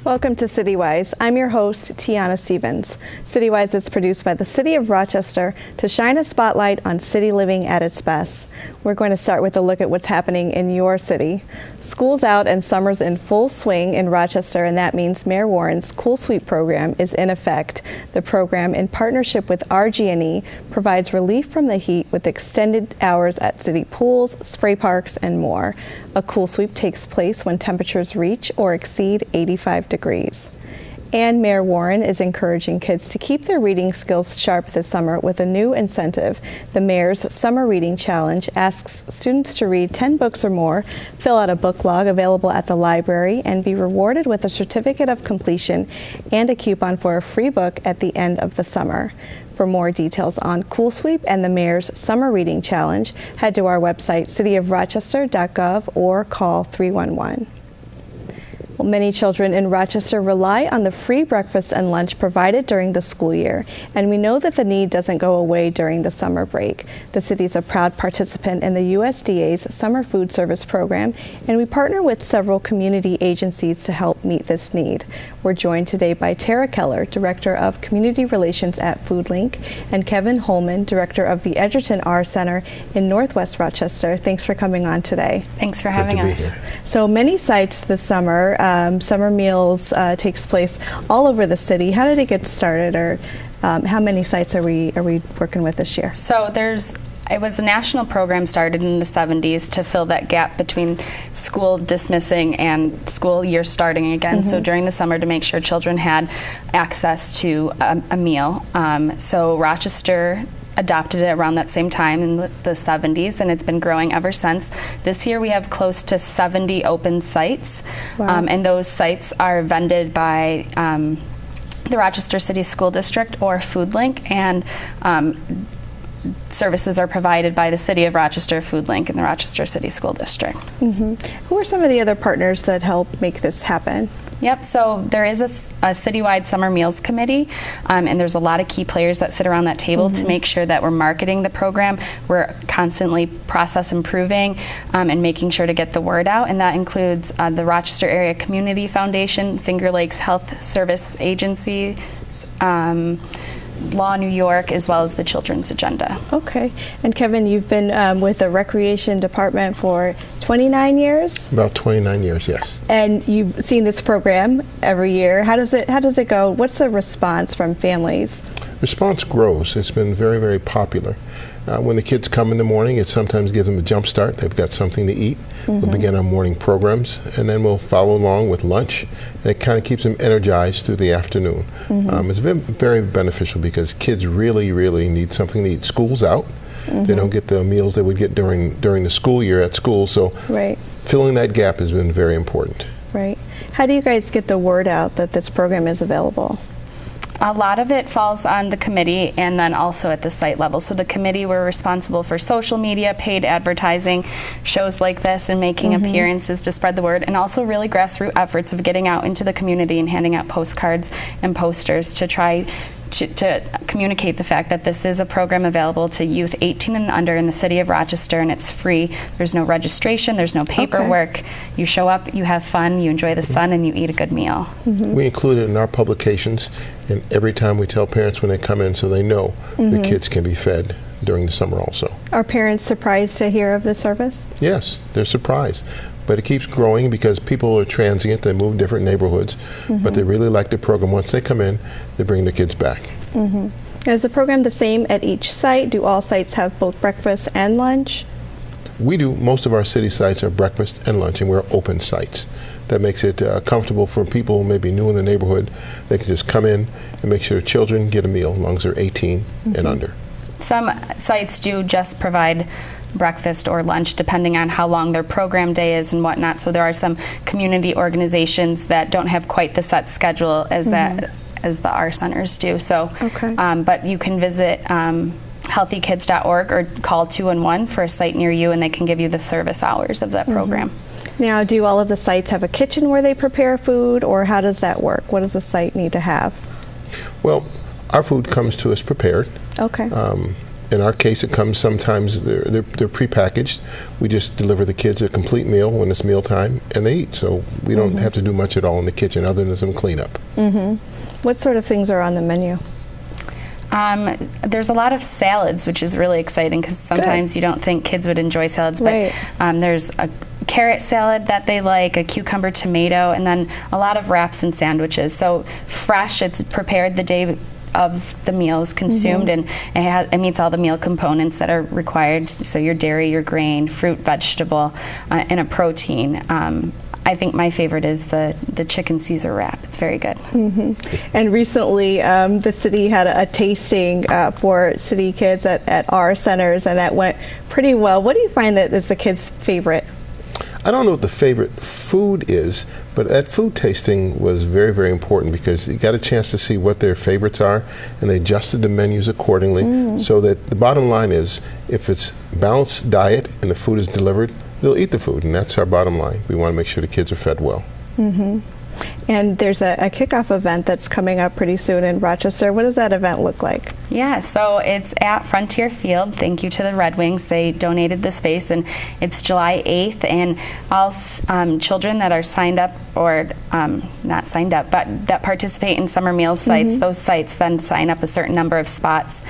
Welcome to CityWise. I'm your host, Tiana Stevens. CityWise is produced by the City of Rochester to shine a spotlight on city living at its best. We're going to start with a look at what's happening in your city. School's out and summer's in full swing in Rochester, and that means Mayor Warren's Cool Sweep program is in effect. The program, in partnership with RG&E, provides relief from the heat with extended hours at city pools, spray parks, and more. A cool sweep takes place when temperatures reach or exceed 85 degrees. And Mayor Warren is encouraging kids to keep their reading skills sharp this summer with a new incentive. The Mayor's Summer Reading Challenge asks students to read 10 books or more, fill out a book log available at the library, and be rewarded with a certificate of completion and a coupon for a free book at the end of the summer. For more details on Cool Sweep and the Mayor's Summer Reading Challenge, head to our website, cityofrochester.gov, or call 311. Well, many children in Rochester rely on the free breakfast and lunch provided during the school year, and we know that the need doesn't go away during the summer break. The city is a proud participant in the USDA's Summer Food Service Program, and we partner with several community agencies to help meet this need. We're joined today by Tara Keller, Director of Community Relations at FoodLink, and Kevin Holman, Director of the Edgerton R Center in Northwest Rochester. Thanks for coming on today. Thanks for having us. So many sites this summer. Summer Meals takes place all over the city. How did it get started, or how many sites are we working with this year? So it was a national program started in the 70s to fill that gap between school dismissing and school year starting again. So during the summer, to make sure children had access to a meal. So Rochester adopted it around that same time in the 70s, and it's been growing ever since. This year we have close to 70 open sites. Wow. And those sites are vended by the Rochester City School District or FoodLink, and services are provided by the City of Rochester, FoodLink, and the Rochester City School District. Who are some of the other partners that help make this happen? Yep, so there is a citywide summer meals committee, and there's a lot of key players that sit around that table to make sure that we're marketing the program. We're constantly process improving and making sure to get the word out, and that includes the Rochester Area Community Foundation, Finger Lakes Health Service Agency, Law New York, as well as the Children's Agenda. Okay. And Kevin, you've been with the Recreation Department for 29 years? About 29 years, yes. And you've seen this program every year. How does it go? What's the response from families? Response grows. It's been very, very popular. When the kids come in the morning, it sometimes gives them a jump start. They've got something to eat. We'll begin our morning programs, and then we'll follow along with lunch. And it kind of keeps them energized through the afternoon. It's been very beneficial because kids really, really need something to eat. School's out. They don't get the meals they would get during the school year at school. So filling that gap has been very important. Right. How do you guys get the word out that this program is available? A lot of it falls on the committee and then also at the site level. So the committee, we're responsible for social media, paid advertising, shows like this, and making appearances to spread the word, and also really grassroots efforts of getting out into the community and handing out postcards and posters to try to communicate the fact that this is a program available to youth 18 and under in the city of Rochester, and it's free. There's no registration, there's no paperwork. You show up, you have fun, you enjoy the sun, and you eat a good meal. We include it in our publications, and every time we tell parents when they come in so they know the kids can be fed during the summer also. Are parents surprised to hear of this service? Yes, they're surprised. But it keeps growing because people are transient. They move different neighborhoods, but they really like the program. Once they come in, they bring the kids back. Is the program the same at each site? Do all sites have both breakfast and lunch? We do. Most of our city sites are breakfast and lunch, and we're open sites. That makes it comfortable for people who may be new in the neighborhood. They can just come in and make sure children get a meal as long as they're 18 and under. Some sites do just provide breakfast or lunch depending on how long their program day is and whatnot. So there are some community organizations that don't have quite the set schedule as as the R centers do. So, but you can visit healthykids.org or call 211 for a site near you, and they can give you the service hours of that program. Now, do all of the sites have a kitchen where they prepare food, or how does that work? What does the site need to have? Well, our food comes to us prepared. Okay. In our case, it comes sometimes, they're prepackaged. We just deliver the kids a complete meal when it's mealtime, and they eat. So we don't have to do much at all in the kitchen other than some cleanup. What sort of things are on the menu? There's a lot of salads, which is really exciting because sometimes you don't think kids would enjoy salads, but there's a carrot salad that they like, a cucumber tomato, and then a lot of wraps and sandwiches. So fresh, it's prepared the day of the meal is consumed, and it meets all the meal components that are required. So your dairy, your grain, fruit, vegetable, and a protein. I think my favorite is the chicken Caesar wrap. It's very good. And recently, the city had a tasting for city kids at our centers, and that went pretty well. What do you find that is the kids' favorite? I don't know what the favorite food is, but that food tasting was very, very important because you got a chance to see what their favorites are, and they adjusted the menus accordingly so that the bottom line is if it's balanced diet and the food is delivered, they'll eat the food, and that's our bottom line. We want to make sure the kids are fed well. And there's a kickoff event that's coming up pretty soon in Rochester. What does that event look like? Yeah, so it's at Frontier Field. Thank you to the Red Wings. They donated the space, and it's July 8th. And all children that are signed up, or not signed up, but that participate in summer meal sites, those sites then sign up a certain number of spots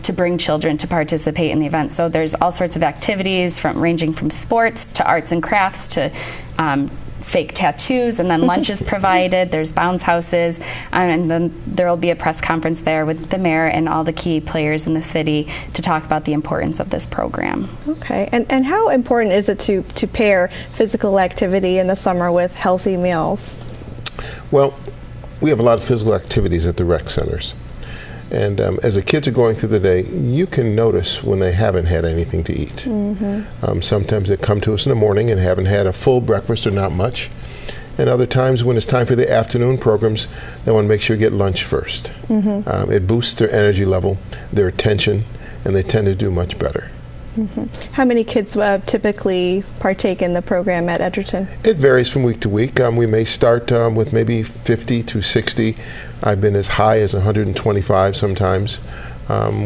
to bring children to participate in the event. So there's all sorts of activities ranging from sports to arts and crafts to fake tattoos, and then lunch is provided. There's bounce houses, and then there will be a press conference there with the mayor and all the key players in the city to talk about the importance of this program. Okay, and how important is it to pair physical activity in the summer with healthy meals? Well, we have a lot of physical activities at the rec centers. And as the kids are going through the day, you can notice when they haven't had anything to eat. Sometimes they come to us in the morning and haven't had a full breakfast or not much. And other times when it's time for the afternoon programs, they want to make sure you get lunch first. It boosts their energy level, their attention, and they tend to do much better. How many kids typically partake in the program at Edgerton? It varies from week to week. We may start with maybe 50 to 60. I've been as high as 125 sometimes.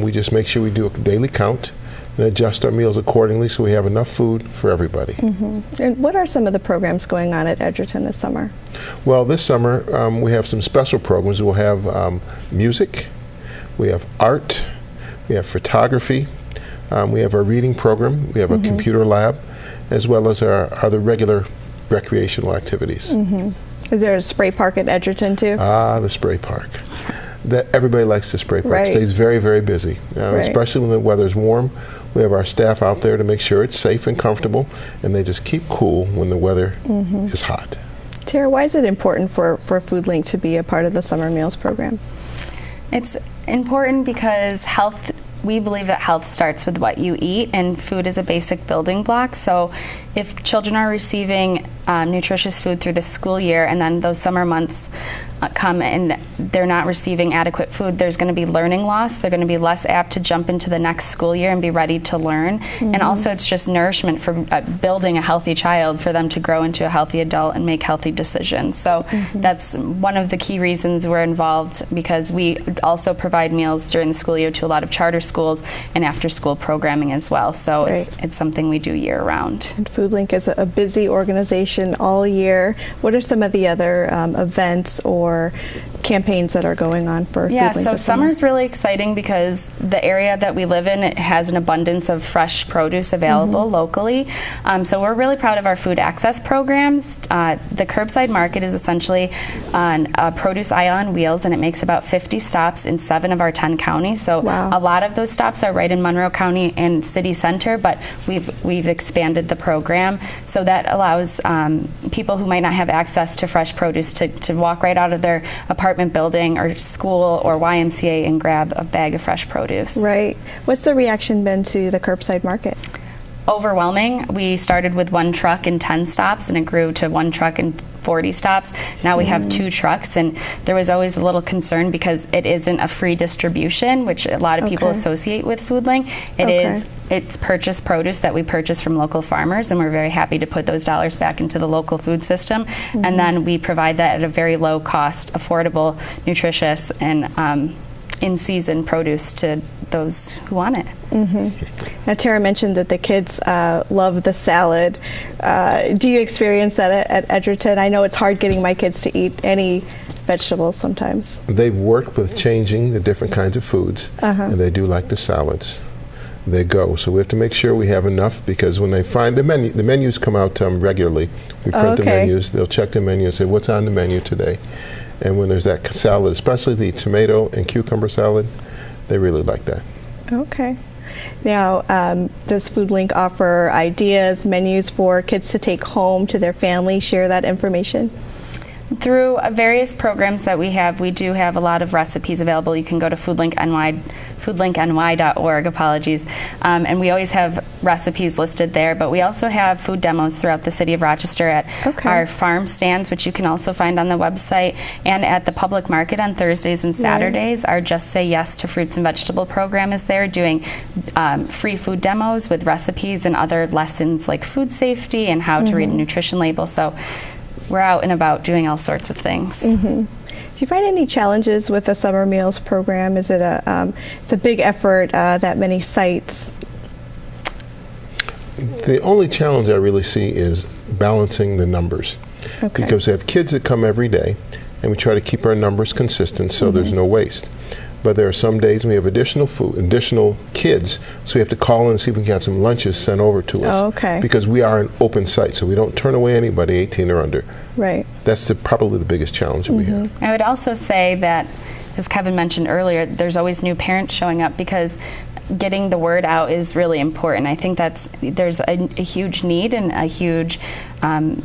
We just make sure we do a daily count and adjust our meals accordingly so we have enough food for everybody. And what are some of the programs going on at Edgerton this summer? Well, this summer we have some special programs. We'll have music, we have art, we have photography, we have our reading program, we have a computer lab, as well as our other regular recreational activities. Is there a spray park at Edgerton too? The spray park. Everybody likes the spray park. It stays very, very busy, especially when the weather's warm. We have our staff out there to make sure it's safe and comfortable, and they just keep cool when the weather is hot. Tara, why is it important for FoodLink to be a part of the summer meals program? It's important because we believe that health starts with what you eat, and food is a basic building block. So if children are receiving nutritious food through the school year, and then those summer months come and they're not receiving adequate food, there's going to be learning loss. They're going to be less apt to jump into the next school year and be ready to learn. And also it's just nourishment for building a healthy child, for them to grow into a healthy adult and make healthy decisions. So that's one of the key reasons we're involved, because we also provide meals during the school year to a lot of charter schools and after school programming as well. So it's something we do year round. And FoodLink is a busy organization all year. What are some of the other events or campaigns that are going on for FoodLink this summer? Summer's really exciting because the area that we live in, it has an abundance of fresh produce available locally. So we're really proud of our food access programs. The curbside market is essentially a produce aisle on wheels, and it makes about 50 stops in 7 of our 10 counties. So a lot of those stops are right in Monroe County and City Center, but we've expanded the program so that allows people who might not have access to fresh produce to walk right out of their apartment building or school or YMCA and grab a bag of fresh produce. Right. What's the reaction been to the curbside market? Overwhelming. We started with 1 truck and 10 stops, and it grew to 1 truck and 40 stops. Now we have 2 trucks, and there was always a little concern because it isn't a free distribution, which a lot of people associate with FoodLink. It's purchased produce that we purchase from local farmers, and we're very happy to put those dollars back into the local food system. And then we provide that at a very low cost, affordable, nutritious, and in-season produce to those who want it. Now, Tara mentioned that the kids love the salad. Do you experience that at Edgerton? I know it's hard getting my kids to eat any vegetables sometimes. They've worked with changing the different kinds of foods, and they do like the salads. They go. So we have to make sure we have enough, because when they find the menus come out regularly. We print the menus. They'll check the menu and say, what's on the menu today? And when there's that salad, especially the tomato and cucumber salad, they really like that. Okay. Now, does FoodLink offer ideas, menus for kids to take home to their family, share that information? Through various programs that we have, we do have a lot of recipes available. You can go to foodlinkny.org, and we always have recipes listed there. But we also have food demos throughout the City of Rochester at our farm stands, which you can also find on the website, and at the public market on Thursdays and Saturdays. Our Just Say Yes to Fruits and Vegetable program is there, doing free food demos with recipes and other lessons like food safety and how to read a nutrition label. So we're out and about doing all sorts of things. Do you find any challenges with the summer meals program? Is it it's a big effort, that many sites? The only challenge I really see is balancing the numbers, because we have kids that come every day, and we try to keep our numbers consistent so there's no waste. But there are some days when we have additional kids, so we have to call in and see if we can have some lunches sent over to us. Because we are an open site, so we don't turn away anybody 18 or under. Right. That's probably the biggest challenge that we have. I would also say that, as Kevin mentioned earlier, there's always new parents showing up, because getting the word out is really important. I think there's a huge need and a huge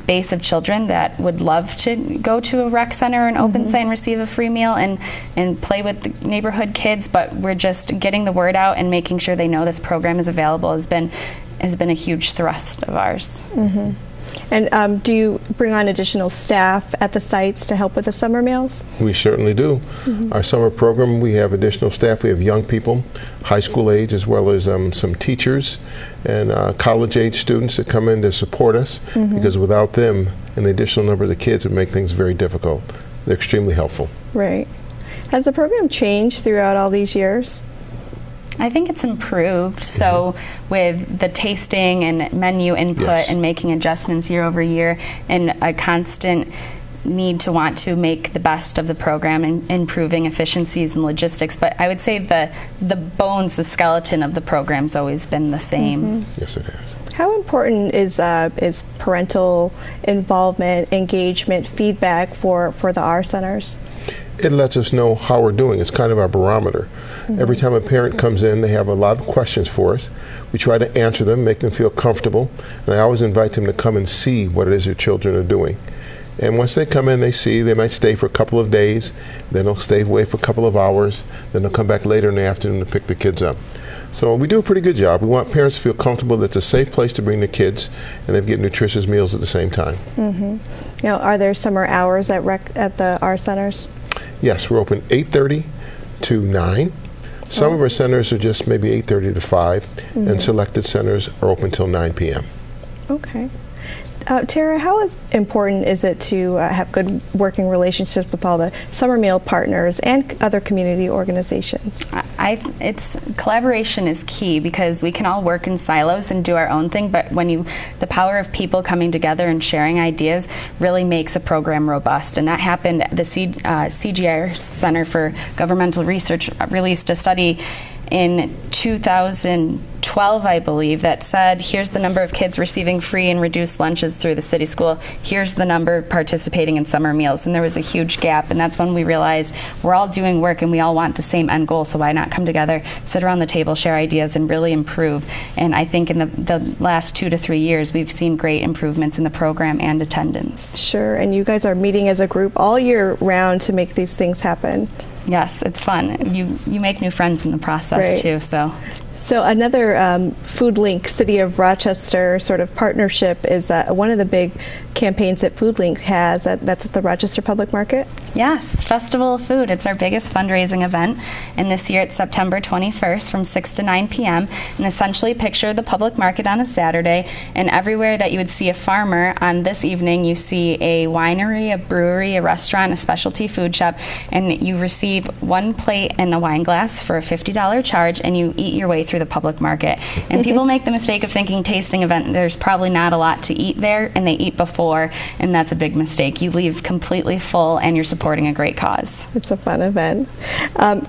base of children that would love to go to a rec center or an open site and receive a free meal and play with the neighborhood kids, but we're just getting the word out and making sure they know this program is available has been a huge thrust of ours. And do you bring on additional staff at the sites to help with the summer meals? We certainly do. Our summer program, we have additional staff. We have young people, high school age, as well as some teachers and college age students that come in to support us, because without them and the additional number of the kids, it would make things very difficult. They're extremely helpful. Right. Has the program changed throughout all these years? I think it's improved. So with the tasting and menu input and making adjustments year over year, and a constant need to want to make the best of the program and improving efficiencies and logistics. But I would say the bones, the skeleton of the program's always been the same. Yes, it has. How important is parental involvement, engagement, feedback for the R centers? It lets us know how we're doing. It's kind of our barometer. Every time a parent comes in, they have a lot of questions for us. We try to answer them, make them feel comfortable, and I always invite them to come and see what it is their children are doing. And once they come in, they see, they might stay for a couple of days, then they'll stay away for a couple of hours, then they'll come back later in the afternoon to pick the kids up. So we do a pretty good job. We want parents to feel comfortable that it's a safe place to bring the kids, and they get nutritious meals at the same time. Now, are there summer hours at the R centers? Yes, we're open 8:30 to 9. Some of our centers are just maybe 8:30 to 5, and selected centers are open till 9 p.m. Okay. Tara, how important is it to have good working relationships with all the summer meal partners and other community organizations? Collaboration is key, because we can all work in silos and do our own thing, but the power of people coming together and sharing ideas really makes a program robust. And that happened. The CGR Center for Governmental Research released a study in 2012, I believe, that said, here's the number of kids receiving free and reduced lunches through the city school. Here's the number participating in summer meals. And there was a huge gap. And that's when we realized we're all doing work and we all want the same end goal. So why not come together, sit around the table, share ideas, and really improve? And I think in the last 2 to 3 years, we've seen great improvements in the program and attendance. Sure. And you guys are meeting as a group all year round to make these things happen. Yes, it's fun. You make new friends in the process too. So So another Food Link City of Rochester sort of partnership is one of the big campaigns that Food Link has. That's at the Rochester Public Market. Yes, Festival of Food. It's our biggest fundraising event, and this year it's September 21st from 6 to 9 p.m. And essentially picture the public market on a Saturday, and everywhere that you would see a farmer, on this evening you see a winery, a brewery, a restaurant, a specialty food shop, and you receive one plate and a wine glass for a $50 charge, and you eat your way through the public market. And people make the mistake of thinking tasting event, there's probably not a lot to eat there, and they eat before, and that's a big mistake. You leave completely full, and you're supporting a great cause. It's a fun event.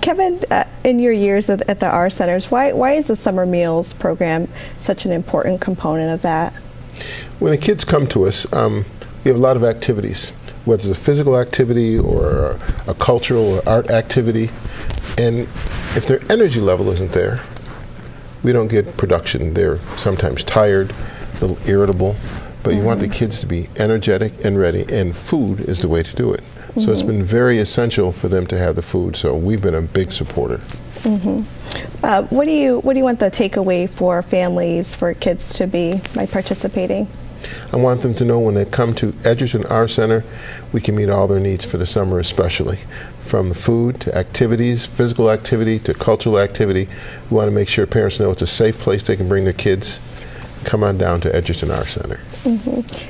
Kevin, in your years at the R Centers, why is the summer meals program such an important component of that? When the kids come to us, we have a lot of activities, whether it's a physical activity or a cultural or art activity. And if their energy level isn't there, we don't get production. They're sometimes tired, a little irritable, but you want the kids to be energetic and ready, and food is the way to do it. So it's been very essential for them to have the food, so we've been a big supporter. What do you want the takeaway for families, for kids to be by participating? I want them to know when they come to Edgerton R Center, we can meet all their needs for the summer especially. From the food to activities, physical activity to cultural activity, we want to make sure parents know it's a safe place they can bring their kids. Come on down to Edgerton R Center.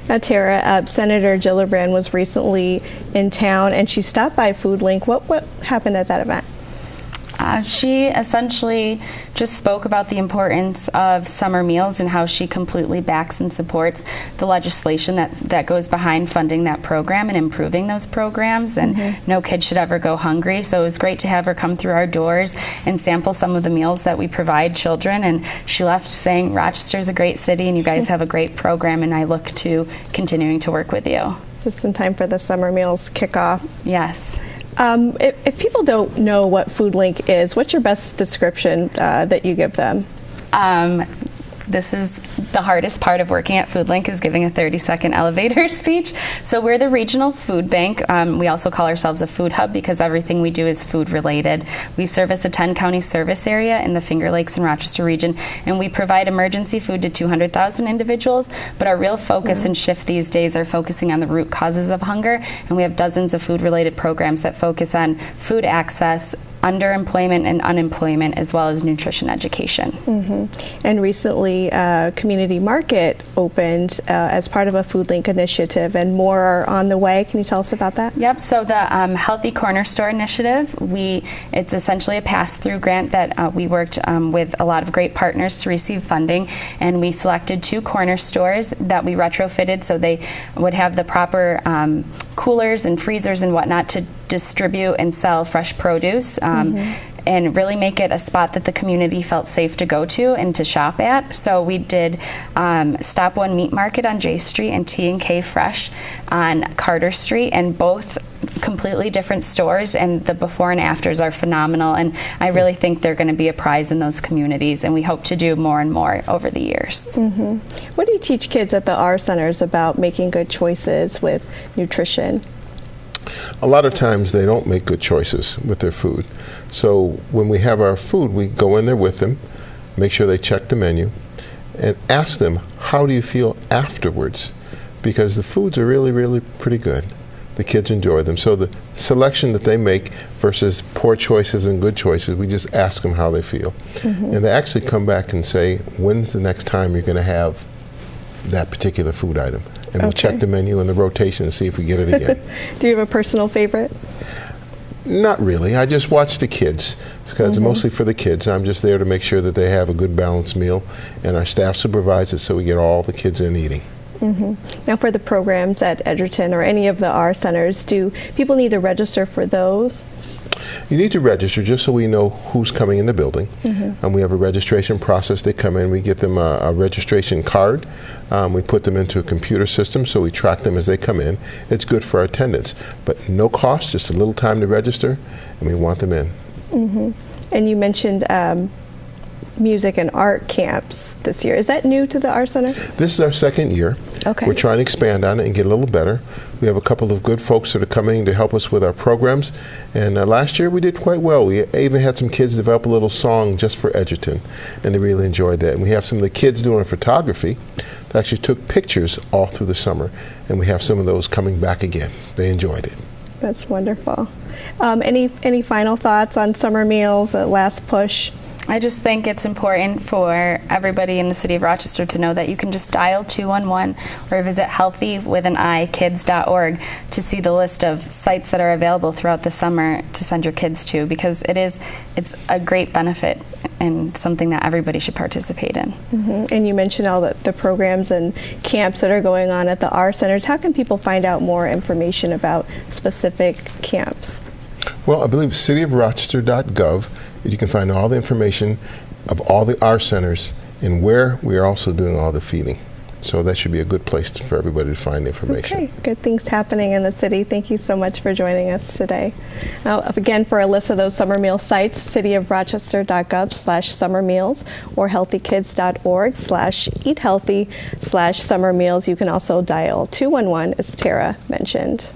Now, Tara, Senator Gillibrand was recently in town, and she stopped by Food Link. What happened at that event? She essentially just spoke about the importance of summer meals and how she completely backs and supports the legislation that goes behind funding that program and improving those programs, and no kid should ever go hungry. So it was great to have her come through our doors and sample some of the meals that we provide children, and she left saying, Rochester's a great city and you guys have a great program, and I look to continuing to work with you. Just in time for the summer meals kickoff. Yes. If people don't know what Food Link is, what's your best description that you give them? This is the hardest part of working at Food Link, is giving a 30-second elevator speech. So we're the regional food bank. We also call ourselves a food hub because everything we do is food related. We service a 10-county service area in the Finger Lakes and Rochester region, and we provide emergency food to 200,000 individuals. But our real focus and shift these days are focusing on the root causes of hunger, and we have dozens of food-related programs that focus on food access, underemployment and unemployment, as well as nutrition education. And recently, Community Market opened as part of a Food Link initiative, and more are on the way. Can you tell us about that? Yep, so the Healthy Corner Store Initiative, it's essentially a pass-through grant that we worked with a lot of great partners to receive funding, and we selected 2 corner stores that we retrofitted so they would have the proper coolers and freezers and whatnot to distribute and sell fresh produce, and really make it a spot that the community felt safe to go to and to shop at. So we did Stop One Meat Market on J Street and T&K Fresh on Carter Street, and both completely different stores, and the before and afters are phenomenal, and I really think they're going to be a prize in those communities, and we hope to do more and more over the years. What do you teach kids at the R Centers about making good choices with nutrition? A lot of times they don't make good choices with their food. So when we have our food, we go in there with them, make sure they check the menu, and ask them, how do you feel afterwards? Because the foods are really, really pretty good. The kids enjoy them. So the selection that they make versus poor choices and good choices, we just ask them how they feel. And they actually come back and say, when's the next time you're going to have that particular food item? And we'll check the menu and the rotation and see if we get it again. Do you have a personal favorite? Not really. I just watch the kids, because it's mostly for the kids. I'm just there to make sure that they have a good balanced meal, and our staff supervises it so we get all the kids in eating. Now, for the programs at Edgerton or any of the R Centers, do people need to register for those? You need to register just so we know who's coming in the building. And we have a registration process. They come in, we get them a registration card. We put them into a computer system so we track them as they come in. It's good for our attendance, but no cost, just a little time to register, and we want them in. And you mentioned music and art camps this year. Is that new to the R Center? This is our second year. Okay. We're trying to expand on it and get a little better. We have a couple of good folks that are coming to help us with our programs. And last year we did quite well. We even had some kids develop a little song just for Edgerton, and they really enjoyed that. And we have some of the kids doing photography that actually took pictures all through the summer, and we have some of those coming back again. They enjoyed it. That's wonderful. Any final thoughts on summer meals, last push? I just think it's important for everybody in the City of Rochester to know that you can just dial 211 or visit healthywithankids.org to see the list of sites that are available throughout the summer to send your kids to, because it's a great benefit and something that everybody should participate in. Mm-hmm. And you mentioned all the programs and camps that are going on at the R centers. How can people find out more information about specific camps? Well, I believe cityofrochester.gov. You can find all the information of all the R centers and where we are also doing all the feeding. So that should be a good place for everybody to find information. Okay, good things happening in the city. Thank you so much for joining us today. Now, again, for a list of those summer meal sites, cityofrochester.gov/summer meals or healthykids.org/eathealthy/summer meals. You can also dial 211, as Tara mentioned.